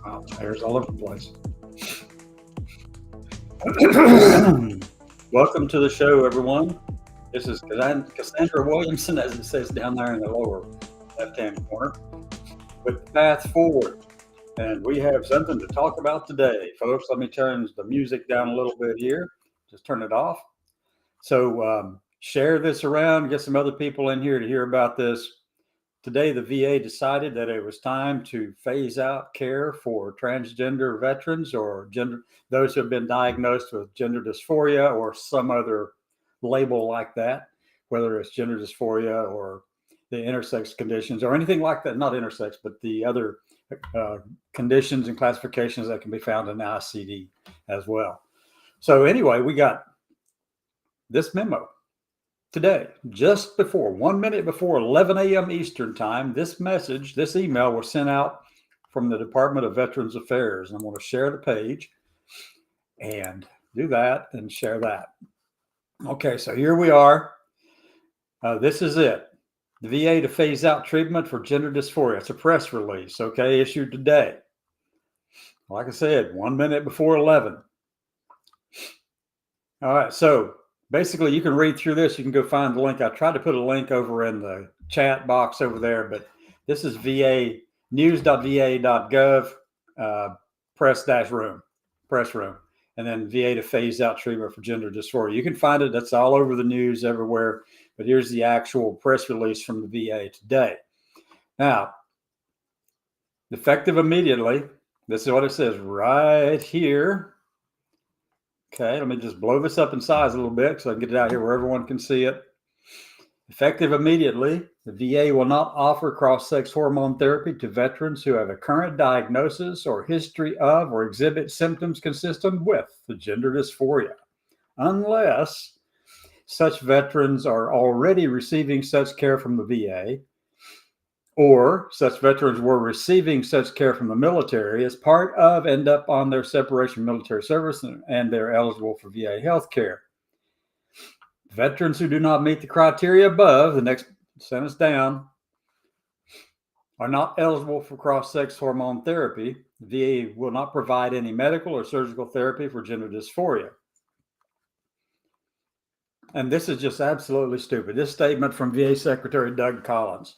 Wow, tires all over the place. Welcome to the show, everyone. This is Cassandra Williamson, as it says down there in the lower left-hand corner, with the path forward. And we have something to talk about today. Folks, let me turn the music down a little bit here. Just turn it off. So share this around, get some other people in here to hear about this. Today, the VA decided that it was time to phase out care for transgender veterans or those who have been diagnosed with gender dysphoria or some other label like that, whether it's gender dysphoria or the intersex conditions or anything like that, not intersex, but the other conditions and classifications that can be found in the ICD as well. So anyway, we got this memo today, just before 1 minute before 11 a.m. Eastern time. This email was sent out from the Department of Veterans Affairs. And I'm going to share the page and do that and share that. Okay, so here we are. This is it. The VA to phase out treatment for gender dysphoria. It's a press release, okay, issued today. Like I said, 1 minute before 11. All right, so basically, you can read through this. You can go find the link. I tried to put a link over in the chat box over there, but this is news.va.gov press room, and then VA to phase out treatment for gender dysphoria. You can find it. That's all over the news everywhere. But here's the actual press release from the VA today. Now, effective immediately. This is what it says right here. Okay, let me just blow this up in size a little bit so I can get it out here where everyone can see it. Effective immediately, the VA will not offer cross-sex hormone therapy to veterans who have a current diagnosis or history of or exhibit symptoms consistent with the gender dysphoria, unless such veterans are already receiving such care from the VA, or such veterans were receiving such care from the military as part of and up on their separation from military service and they're eligible for VA health care. Veterans who do not meet the criteria above, the next sentence down, are not eligible for cross-sex hormone therapy. The VA will not provide any medical or surgical therapy for gender dysphoria. And this is just absolutely stupid. This statement from VA Secretary Doug Collins.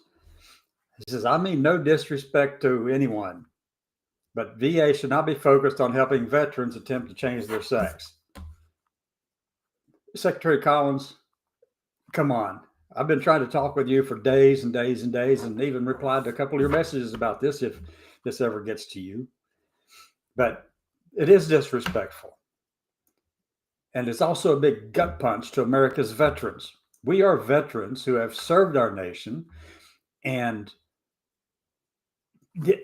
He says, I mean no disrespect to anyone, but VA should not be focused on helping veterans attempt to change their sex. Secretary Collins, come on. I've been trying to talk with you for days and days and days, and even replied to a couple of your messages about this if this ever gets to you. But it is disrespectful. And it's also a big gut punch to America's veterans. We are veterans who have served our nation. And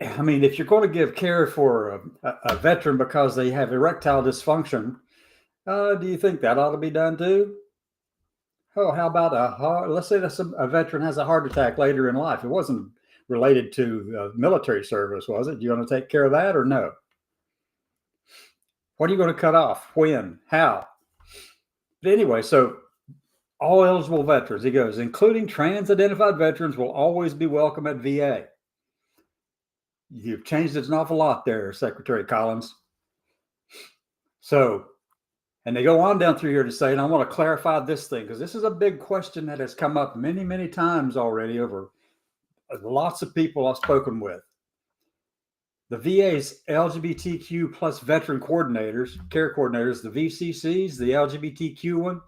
I mean, if you're going to give care for a veteran because they have erectile dysfunction, do you think that ought to be done too? Oh, how about let's say that a veteran has a heart attack later in life. It wasn't related to military service, was it? You going to take care of that or no? What are you going to cut off? When? How? But anyway, so all eligible veterans, he goes, including trans-identified veterans, will always be welcome at VA. You've changed it an awful lot there, Secretary Collins. So, and they go on down through here to say, and I want to clarify this thing, because this is a big question that has come up many, many times already over lots of people I've spoken with. The VA's LGBTQ plus veteran coordinators, care coordinators, the VCCs, the LGBTQ one,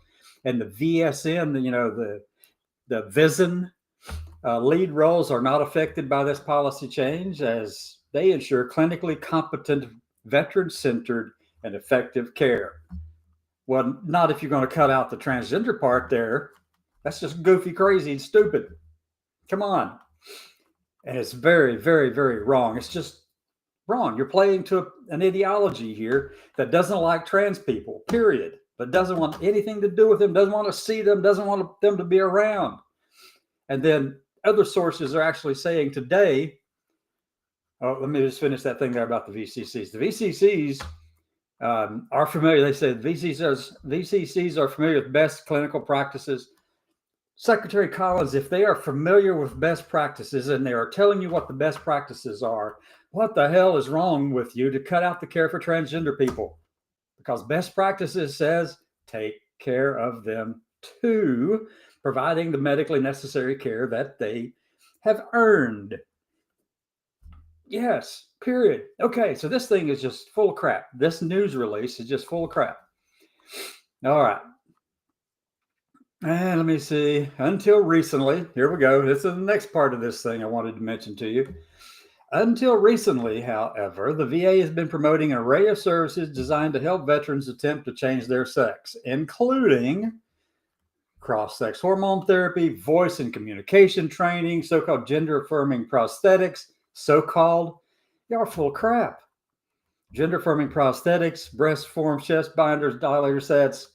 and the VSN, the VISN lead roles are not affected by this policy change as they ensure clinically competent, veteran-centered, and effective care. Well, not if you're going to cut out the transgender part there. That's just goofy, crazy, and stupid. Come on. And it's very, very, very wrong. It's just wrong. You're playing to an ideology here that doesn't like trans people, period, but doesn't want anything to do with them, doesn't want to see them, doesn't want them to be around. And then other sources are actually saying today, oh, let me just finish that thing there about the VCCs. The VCCs are familiar. They said VCCs are familiar with best clinical practices. Secretary Collins, if they are familiar with best practices and they are telling you what the best practices are, what the hell is wrong with you to cut out the care for transgender people? Because best practices says take care of them too, providing the medically necessary care that they have earned. Yes, period. Okay, so this thing is just full of crap. This news release is just full of crap. All right. And let me see. Until recently, here we go. This is the next part of this thing I wanted to mention to you. Until recently, however, the VA has been promoting an array of services designed to help veterans attempt to change their sex, including cross-sex hormone therapy, voice and communication training, so-called gender-affirming prosthetics, so-called, y'all are full of crap. Gender-affirming prosthetics, breast form, chest binders, dilator sets,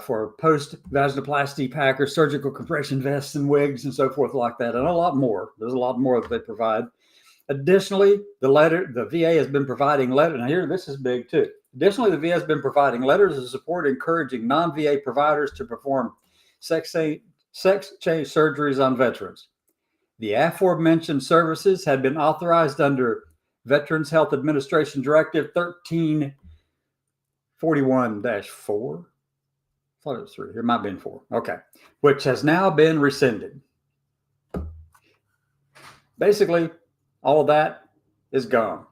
for post-vaginoplasty packers, surgical compression vests and wigs and so forth like that, and a lot more. There's a lot more that they provide. Additionally, the VA has been providing letters. Now here, this is big too. Additionally, the VA has been providing letters of support encouraging non-VA providers to perform sex change surgeries on veterans. The aforementioned services had been authorized under Veterans Health Administration Directive 1341-4. I thought it was 3. It might have been 4. Okay. Which has now been rescinded. Basically, all of that is gone.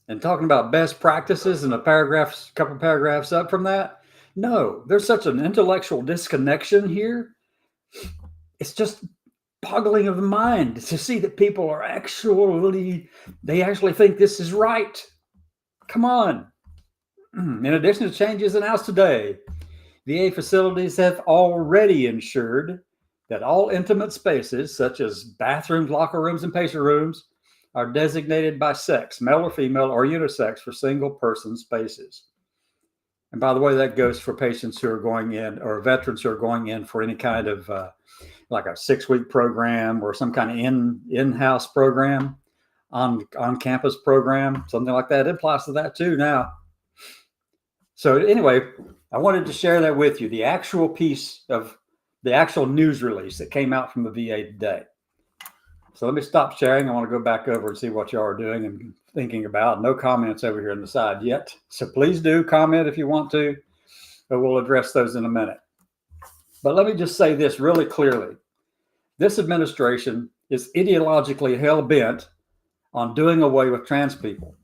And talking about best practices and a couple paragraphs up from that, no, there's such an intellectual disconnection here. It's just boggling of the mind to see that people are they actually think this is right. Come on. In addition to changes announced today, VA facilities have already ensured that all intimate spaces, such as bathrooms, locker rooms, and patient rooms, are designated by sex, male or female, or unisex for single-person spaces. And by the way, that goes for patients who are going in, or veterans who are going in for any kind of like a 6-week program or some kind of in-house program, on-campus program, something like that. It applies to that too now. So anyway, I wanted to share that with you, the actual piece of the actual news release that came out from the VA today. So let me stop sharing. I want to go back over and see what y'all are doing and thinking about. No comments over here on the side yet. So please do comment if you want to, but we'll address those in a minute. But let me just say this really clearly. This administration is ideologically hell-bent on doing away with trans people.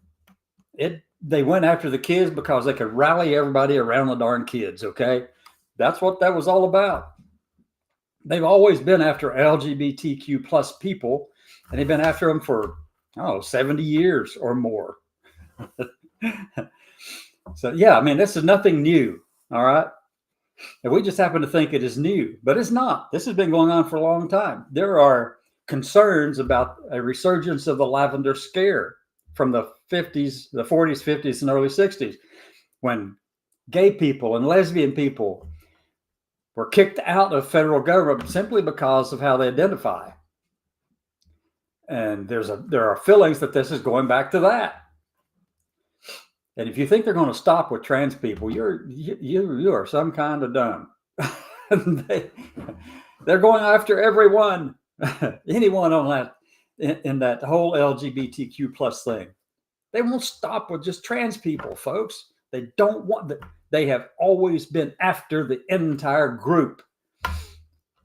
They went after the kids because they could rally everybody around the darn kids, okay? That's what that was all about. They've always been after LGBTQ plus people, and they've been after them for, 70 years or more. So, yeah, I mean, this is nothing new, all right? And we just happen to think it is new, but it's not. This has been going on for a long time. There are concerns about a resurgence of the lavender scare from the 40s, 50s, and early 60s, when gay people and lesbian people were kicked out of federal government simply because of how they identify. And there are feelings that this is going back to that. And if you think they're going to stop with trans people, you are some kind of dumb. They're going after everyone, anyone on that in that whole LGBTQ plus thing. They won't stop with just trans people, folks. They don't want that. They have always been after the entire group.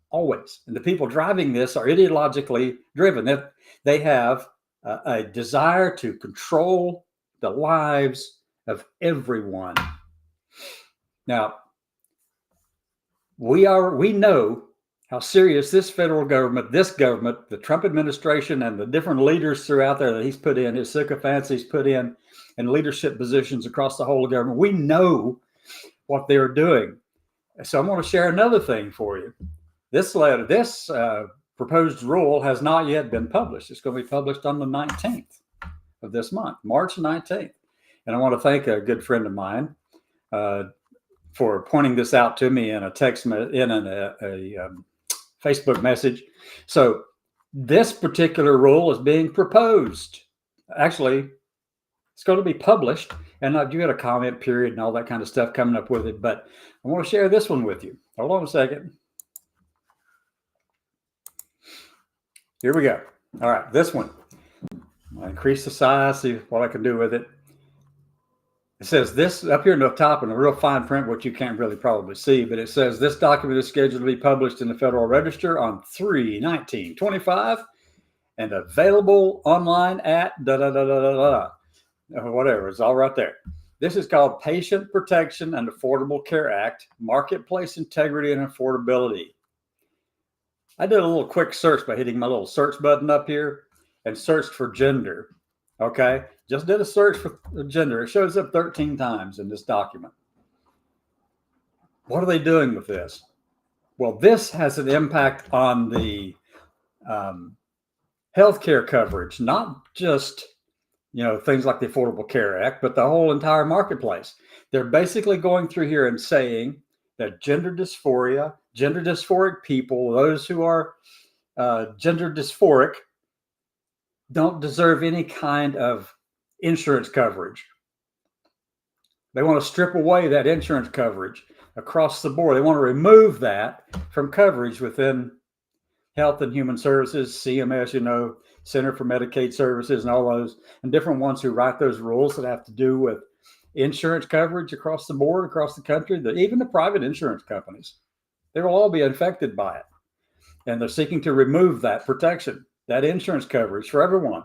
Always. And the people driving this are ideologically driven. They have a desire to control the lives of everyone. Now, we know how serious this federal government, the Trump administration, and the different leaders throughout there that he's put in, his sycophants he's put in leadership positions across the whole of government. We know what they're doing. So I'm going to share another thing for you. This proposed rule has not yet been published. It's going to be published on the 19th of this month, March 19th. And I want to thank a good friend of mine for pointing this out to me in a Facebook message. So this particular rule is being proposed. Actually, it's going to be published, and you got a comment period and all that kind of stuff coming up with it. But I want to share this one with you. Hold on a second. Here we go. All right, this one. I'll increase the size, see what I can do with it. It says this up here in the top in a real fine print, which you can't really probably see, but it says this document is scheduled to be published in the Federal Register on 3/19/25 and available online at whatever. It's all right there. This is called Patient Protection and Affordable Care Act, Marketplace Integrity and Affordability. I did a little quick search by hitting my little search button up here and searched for gender. Okay, just did a search for gender. It shows up 13 times in this document. What are they doing with this? Well, this has an impact on the healthcare coverage, not just things like the Affordable Care Act, but the whole entire marketplace. They're basically going through here and saying that gender dysphoric people, those who are gender dysphoric, don't deserve any kind of insurance coverage. They want to strip away that insurance coverage across the board. They want to remove that from coverage within Health and Human Services, CMS, Center for Medicaid Services, and all those, and different ones who write those rules that have to do with insurance coverage across the board, across the country, even the private insurance companies. They will all be affected by it. And they're seeking to remove that protection, that insurance coverage for everyone.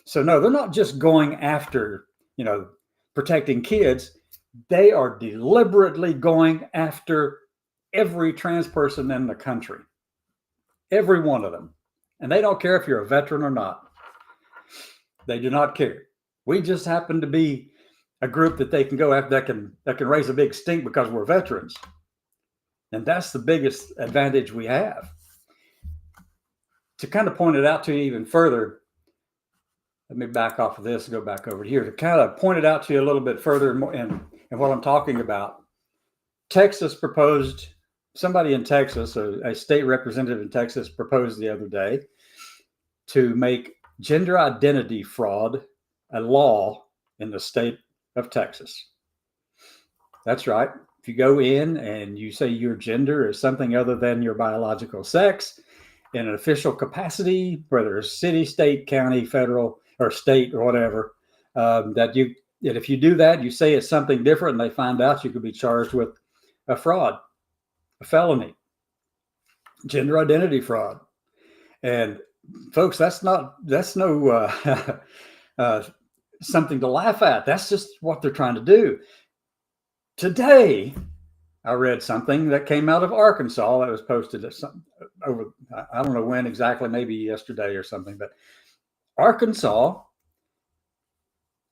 So no, they're not just going after, protecting kids. They are deliberately going after every trans person in the country, every one of them. And they don't care if you're a veteran or not. They do not care. We just happen to be a group that they can go after that can raise a big stink because we're veterans. And that's the biggest advantage we have. To kind of point it out to you even further, let me back off of this and go back over here to kind of point it out to you a little bit further and what I'm talking about. Texas proposed, somebody in Texas, a state representative in Texas proposed the other day to make gender identity fraud a law in the state of Texas. That's right. If you go in and you say your gender is something other than your biological sex in an official capacity, whether it's city, state, county, federal, or state, or whatever, that if you do that, you say it's something different and they find out, you could be charged with a fraud, a felony, gender identity fraud. And folks, that's no something to laugh at. That's just what they're trying to do. Today, I read something that came out of Arkansas that was posted over, I don't know when exactly, maybe yesterday or something, but Arkansas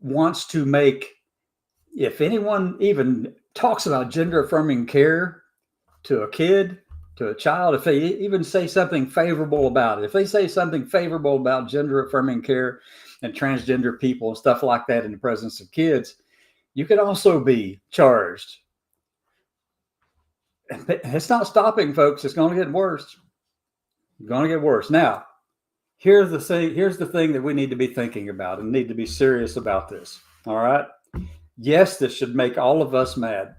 wants to make, if anyone even talks about gender affirming care to a kid, to a child, if they even say something favorable about it, if they say something favorable about gender affirming care and transgender people and stuff like that in the presence of kids, you could also be charged. It's not stopping, folks. It's going to get worse. It's going to get worse. Now, here's the thing that we need to be thinking about and need to be serious about this. All right. Yes, this should make all of us mad.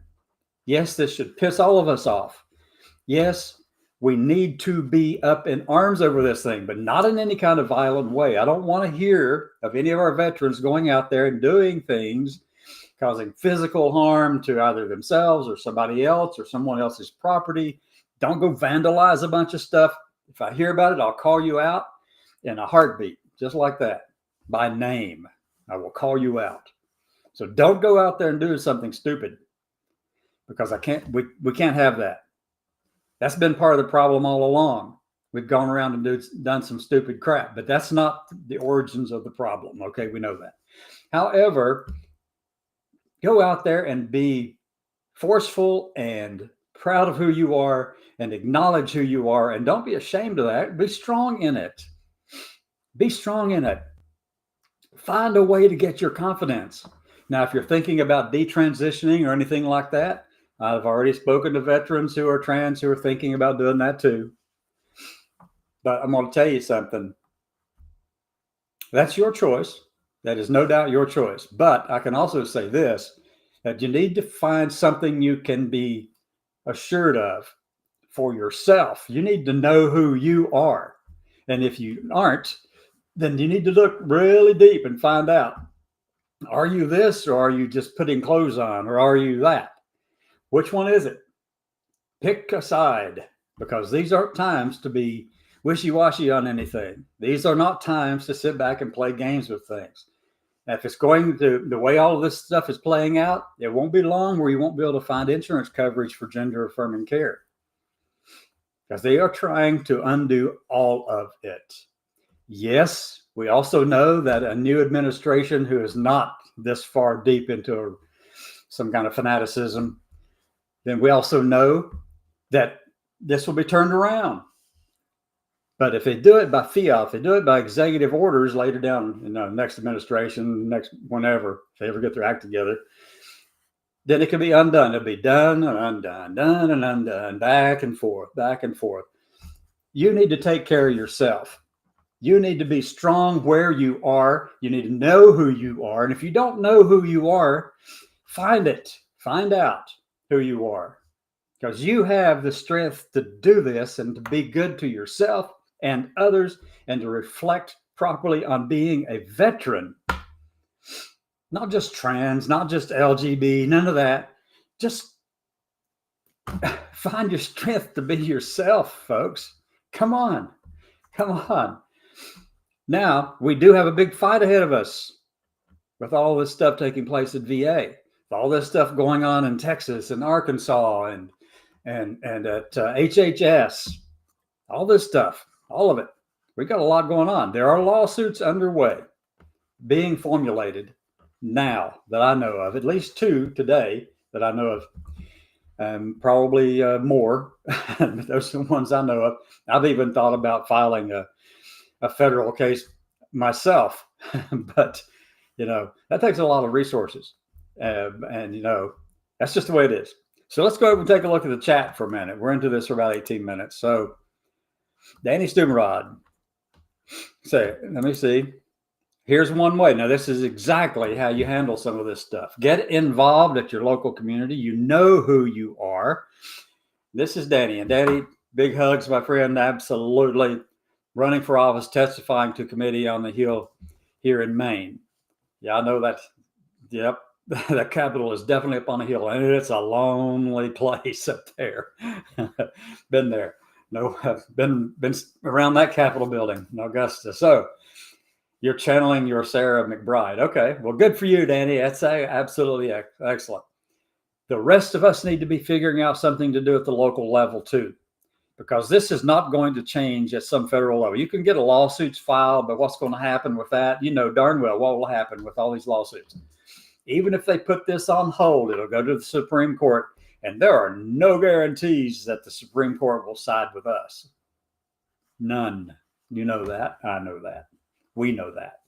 Yes, this should piss all of us off. Yes, we need to be up in arms over this thing, but not in any kind of violent way. I don't want to hear of any of our veterans going out there and doing things causing physical harm to either themselves or somebody else or someone else's property. Don't go vandalize a bunch of stuff. If I hear about it, I'll call you out in a heartbeat, just like that, by name. I will call you out. So don't go out there and do something stupid, because we can't have that. That's been part of the problem all along. We've gone around and done some stupid crap, but that's not the origins of the problem. Okay, we know that. However, go out there and be forceful and proud of who you are and acknowledge who you are, and don't be ashamed of that. Be strong in it. Be strong in it. Find a way to get your confidence. Now, if you're thinking about detransitioning or anything like that, I've already spoken to veterans who are trans who are thinking about doing that too. But I'm going to tell you something. That's your choice. That is no doubt your choice. But I can also say this, that you need to find something you can be assured of for yourself. You need to know who you are. And if you aren't, then you need to look really deep and find out, are you this, or are you just putting clothes on, or are you that? Which one is it? Pick a side, because these aren't times to be wishy-washy on anything. These are not times to sit back and play games with things. If it's going to the way all of this stuff is playing out, it won't be long where you won't be able to find insurance coverage for gender affirming care, because they are trying to undo all of it. Yes, we also know that a new administration who is not this far deep into some kind of fanaticism, then we also know that this will be turned around. But if they do it by fiat, if they do it by executive orders later down in the next administration, next whenever, if they ever get their act together, then it can be undone. It'll be done and undone, done and undone, back and forth, back and forth. You need to take care of yourself. You need to be strong where you are. You need to know who you are. And if you don't know who you are, find it. Find out who you are. Because you have the strength to do this and to be good to yourself and others and to reflect properly on being a veteran. Not just trans, not just LGBT, none of that. Just find your strength to be yourself, folks. Come on. Come on. Now, we do have a big fight ahead of us with all this stuff taking place at VA, all this stuff going on in Texas and Arkansas and at HHS, all this stuff, all of it. We got a lot going on. There are lawsuits underway being formulated now that I know of, at least 2 today that I know of, and probably more. Those are the ones I know of. I've even thought about filing a federal case myself, but that takes a lot of resources, and that's just the way it is. So let's go over and take a look at the chat for a minute. We're into this for about 18 minutes. So Danny Stubenrod, let me see. Here's one way. Now, this is exactly how you handle some of this stuff. Get involved at your local community. You know who you are. This is Danny. And Danny, big hugs, my friend. Absolutely. Running for office, testifying to committee on the Hill here in Maine. Yeah, I know that. Yep. The Capitol is definitely up on a hill, and it's a lonely place up there. Been there. No, I've been around that Capitol building in Augusta. So you're channeling your Sarah McBride. Okay, well, good for you, Danny. That's absolutely excellent. The rest of us need to be figuring out something to do at the local level too, because this is not going to change at some federal level. You can get a lawsuits filed, but what's going to happen with that? You know darn well what will happen with all these lawsuits. Even if they put this on hold, it'll go to the Supreme Court, and there are no guarantees that the Supreme Court will side with us. None. You know that. I know that. We know that.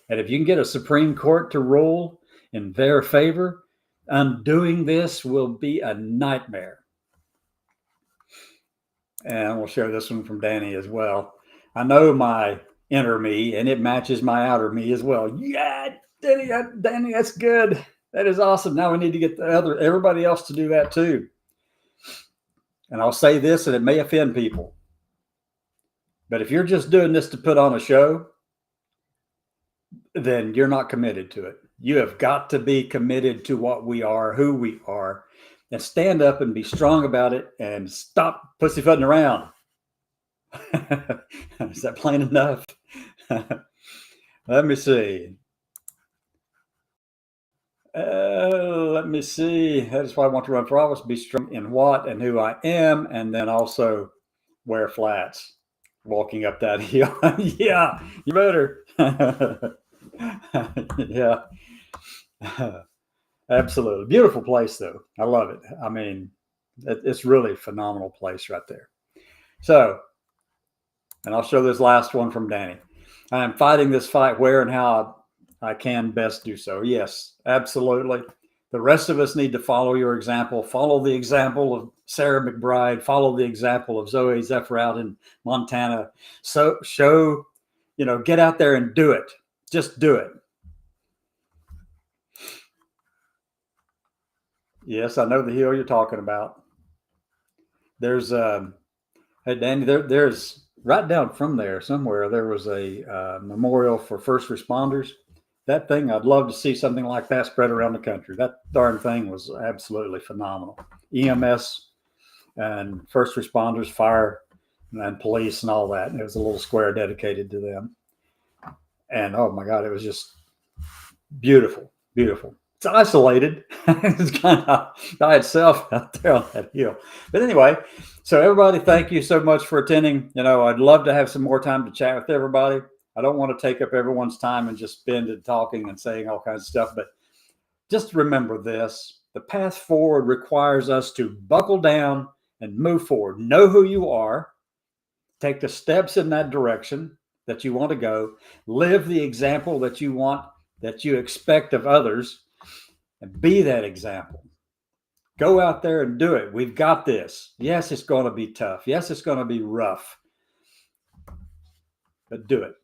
And if you can get a Supreme Court to rule in their favor, undoing this will be a nightmare. And we'll share this one from Danny as well. I know my inner me, and it matches my outer me as well. Yeah, Danny, that's good. That is awesome. Now we need to get everybody else to do that too. And I'll say this, and it may offend people, but if you're just doing this to put on a show, then you're not committed to it. You have got to be committed to what we are, who we are, and stand up and be strong about it and stop pussyfooting around. Is that plain enough? Let me see. Let me see. That is why I want to run for office, be strong in what and who I am, and then also wear flats walking up that hill. Yeah, you better. Yeah, absolutely. Beautiful place, though. I love it. I mean, it's really a phenomenal place right there. So, and I'll show this last one from Danny. I am fighting this fight where and how I can best do so. Yes, absolutely. The rest of us need to follow your example. Follow the example of Sarah McBride. Follow the example of Zoe Zephyr out in Montana. So show, get out there and do it. Just do it. Yes, I know the hill you're talking about. There's Hey, Danny, there's right down from there somewhere. There was a memorial for first responders. That thing, I'd love to see something like that spread around the country. That darn thing was absolutely phenomenal. EMS and first responders, fire and police and all that. And there was a little square dedicated to them. And oh my God, it was just beautiful, beautiful. It's isolated. It's kind of by itself out there on that hill. But anyway, so everybody, thank you so much for attending. I'd love to have some more time to chat with everybody. I don't want to take up everyone's time and just spend it talking and saying all kinds of stuff. But just remember this: the path forward requires us to buckle down and move forward. Know who you are. Take the steps in that direction that you want to go. Live the example that you want, that you expect of others, and be that example. Go out there and do it. We've got this. Yes, it's going to be tough. Yes, it's going to be rough, but do it.